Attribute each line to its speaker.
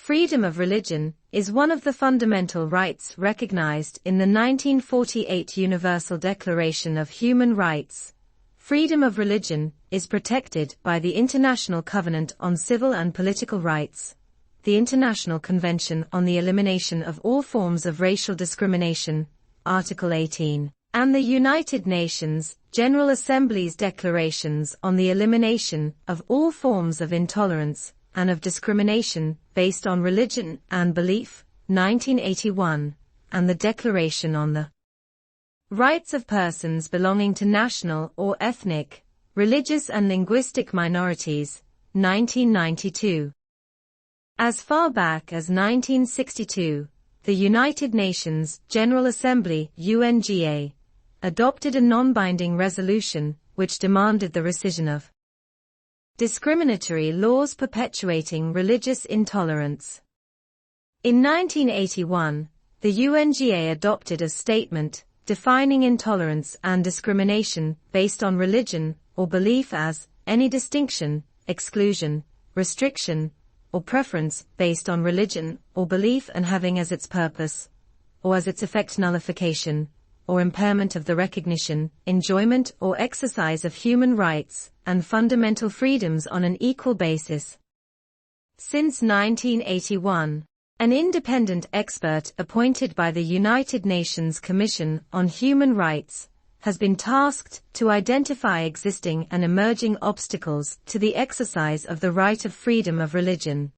Speaker 1: Freedom of religion is one of the fundamental rights recognized in the 1948 Universal Declaration of Human Rights. Freedom of religion is protected by the International Covenant on Civil and Political Rights, the International Convention on the Elimination of All Forms of Racial Discrimination, Article 18, and the United Nations General Assembly's declarations on the elimination of all forms of intolerance and of discrimination based on religion and belief, 1981, and the Declaration on the Rights of Persons Belonging to National or Ethnic, Religious and Linguistic Minorities, 1992. As far back as 1962, the United Nations General Assembly, UNGA, adopted a non-binding resolution which demanded the rescission of discriminatory laws perpetuating religious intolerance. In 1981, the UNGA adopted a statement defining intolerance and discrimination based on religion or belief as any distinction, exclusion, restriction, or preference based on religion or belief and having as its purpose, or as its effect nullification, or impairment of the recognition, enjoyment or exercise of human rights and fundamental freedoms on an equal basis. Since 1981, an independent expert appointed by the United Nations Commission on Human Rights has been tasked to identify existing and emerging obstacles to the exercise of the right of freedom of religion.